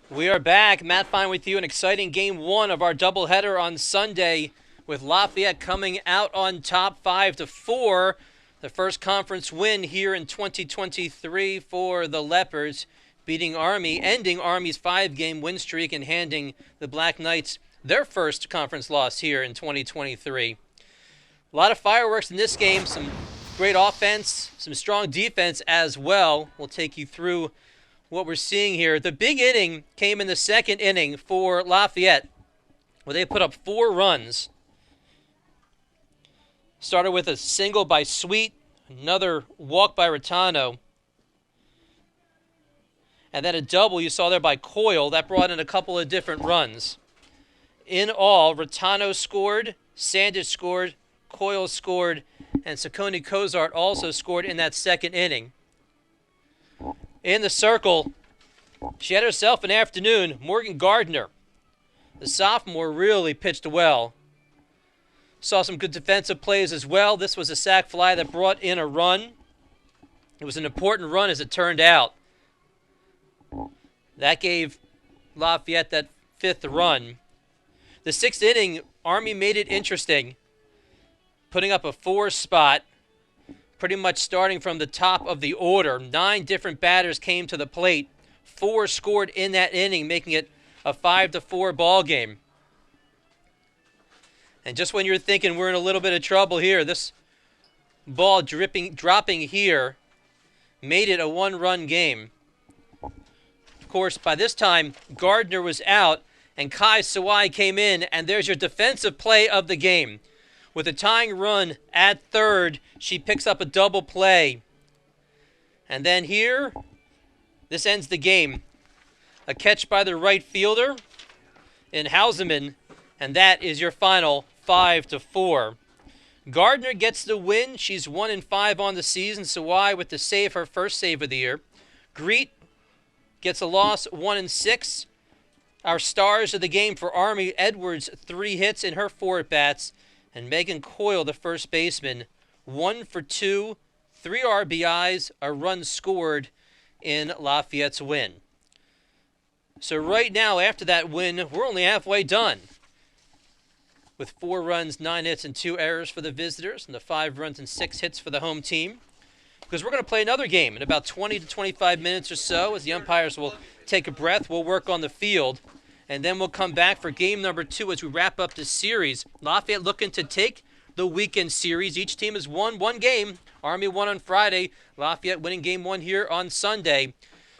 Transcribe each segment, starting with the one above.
We are back. Matt Fine with you. An exciting game one of our doubleheader on Sunday with Lafayette coming out on top 5-4. The first conference win here in 2023 for the Leopards, beating Army, ending Army's 5-game win streak and handing the Black Knights their first conference loss here in 2023. A lot of fireworks in this game, some great offense, some strong defense as well. We'll take you through what we're seeing here. The big inning came in the second inning for Lafayette, where they put up 4 runs. Started with a single by Sweet, another walk by Rattano, and then a double you saw there by Coyle. That brought in a couple of different runs. In all, Rattano scored, Sanders scored, Coyle scored, and Saccone Cozart also scored in that second inning. In the circle, she had herself an afternoon. Morgan Gardner, the sophomore, really pitched well. Saw some good defensive plays as well. This was a sac fly that brought in a run. It was an important run as it turned out. That gave Lafayette that 5th run. The 6th inning, Army made it interesting, putting up a 4 spot, pretty much starting from the top of the order. 9 different batters came to the plate. 4 scored in that inning, making it a 5-4 ball game. And just when you're thinking we're in a little bit of trouble here, this ball dropping here made it a 1-run game. Of course, by this time, Gardner was out, and Kai Sawai came in, and there's your defensive play of the game. With a tying run at third, she picks up a double play. And then here, this ends the game. A catch by the right fielder in Hauseman, and that is your final 5-4. Gardner gets the win. She's 1-5 on the season. Sawai with the save, her first save of the year. Greet gets a loss, 1-6. Our stars of the game for Army, Edwards, 3 hits in her 4 at-bats. And Megan Coyle, the first baseman, 1 for 2, 3 RBIs, a run scored in Lafayette's win. So right now, after that win, we're only halfway done, with 4 runs, 9 hits, and 2 errors for the visitors, and the 5 runs and 6 hits for the home team. Because we're going to play another game in about 20 to 25 minutes or so, as the umpires will take a breath. We'll work on the field. And then we'll come back for game number 2 as we wrap up this series. Lafayette looking to take the weekend series. Each team has won 1 game. Army won on Friday. Lafayette winning game 1 here on Sunday.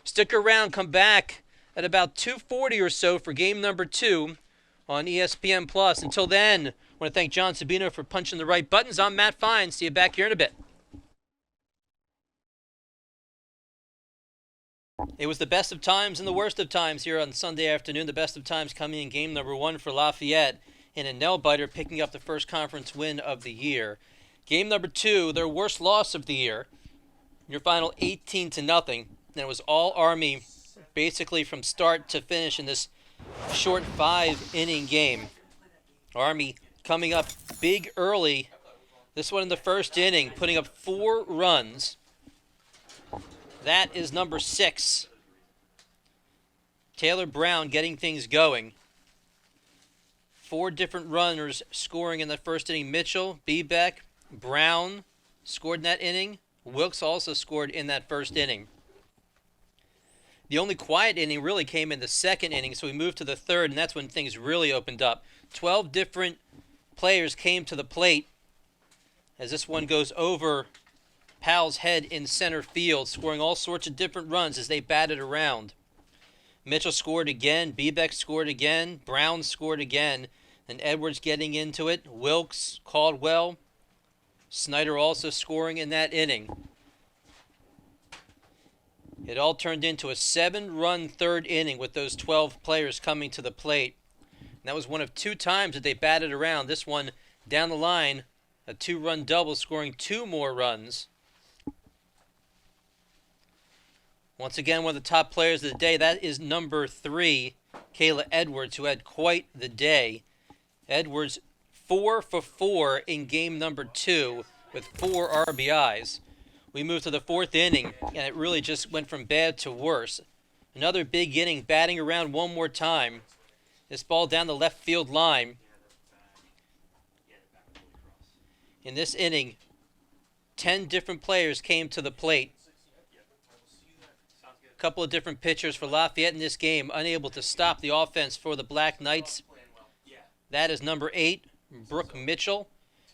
Stick around. Come back at about 2:40 or so for game number 2 on ESPN+. Until then, I want to thank John Sabino for punching the right buttons. I'm Matt Fine. See you back here in a bit. It was the best of times and the worst of times here on Sunday afternoon. The best of times coming in game number 1 for Lafayette in a nail-biter, picking up the first conference win of the year. Game number 2, their worst loss of the year. Your final 18-0. And it was all Army basically from start to finish in this short 5-inning game. Army coming up big early. This one in the first inning, putting up 4 runs. That is number 6. Taylor Brown getting things going. 4 different runners scoring in the first inning. Mitchell, Bebeck, Brown scored in that inning. Wilkes also scored in that first inning. The only quiet inning really came in the second inning, so we moved to the third, and that's when things really opened up. 12 different players came to the plate as this one goes over Powell's head in center field, scoring all sorts of different runs as they batted around. Mitchell scored again, Bebeck scored again, Brown scored again, and Edwards getting into it. Wilkes, Caldwell, Snyder also scoring in that inning. It all turned into a 7-run third inning with those 12 players coming to the plate. And that was one of 2 times that they batted around. This one down the line, a 2-run double, scoring 2 more runs. Once again, one of the top players of the day, that is number 3, Kayla Edwards, who had quite the day. Edwards 4 for 4 in game number 2 with 4 RBIs. We moved to the 4th inning, and it really just went from bad to worse Another big inning, batting around one more time. This ball down the left field line. In this inning, 10 different players came to the plate. A couple of different pitchers for Lafayette in this game, unable to stop the offense for the Black Knights. That is number 8, Brooke Mitchell.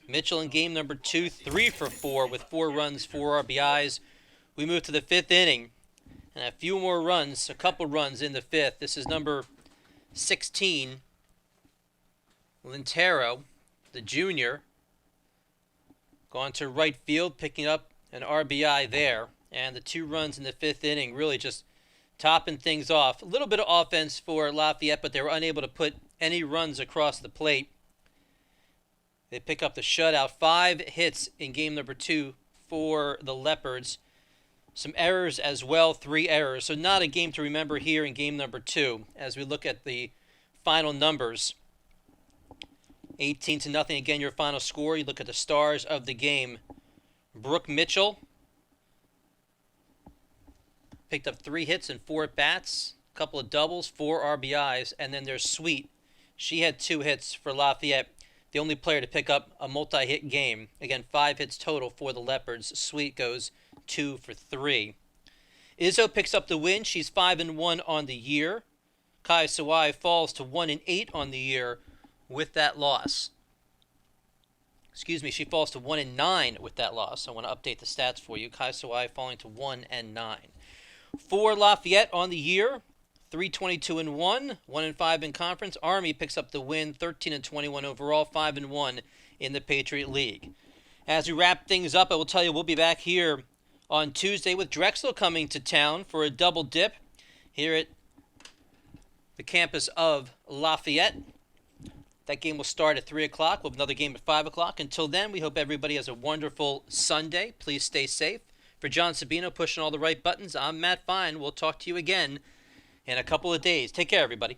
Mitchell in game number 2, 3 for 4 with 4 runs, 4 RBIs. We move to the 5th inning, and a few more runs, a couple runs in the 5th. This is number 16, Lintero, the junior, gone to right field, picking up an RBI there. And the 2 runs in the 5th inning really just topping things off. A little bit of offense for Lafayette, but they were unable to put any runs across the plate. They pick up the shutout. 5 hits in game number 2 for the Leopards. Some errors as well, 3 errors. So not a game to remember here in game number 2 as we look at the final numbers. 18-0 again, your final score. You look at the stars of the game. Brooke Mitchell picked up 3 hits and 4 at-bats, a couple of doubles, 4 RBIs, and then there's Sweet. She had 2 hits for Lafayette, the only player to pick up a multi-hit game. Again, 5 hits total for the Leopards. Sweet goes 2 for 3. Izzo picks up the win. She's 5-1 on the year. Kai Sawai falls to 1-8 on the year with that loss. Excuse me, she falls to 1-9 with that loss. I want to update the stats for you. Kai Sawai falling to 1-9. For Lafayette on the year, 3-22-1, 1-5 in conference. Army picks up the win, 13-21 overall, 5-1 in the Patriot League. As we wrap things up, I will tell you we'll be back here on Tuesday with Drexel coming to town for a double dip here at the campus of Lafayette. That game will start at 3 o'clock. We'll have another game at 5 o'clock. Until then, we hope everybody has a wonderful Sunday. Please stay safe. For John Sabino, pushing all the right buttons, I'm Matt Fine. We'll talk to you again in a couple of days. Take care, everybody.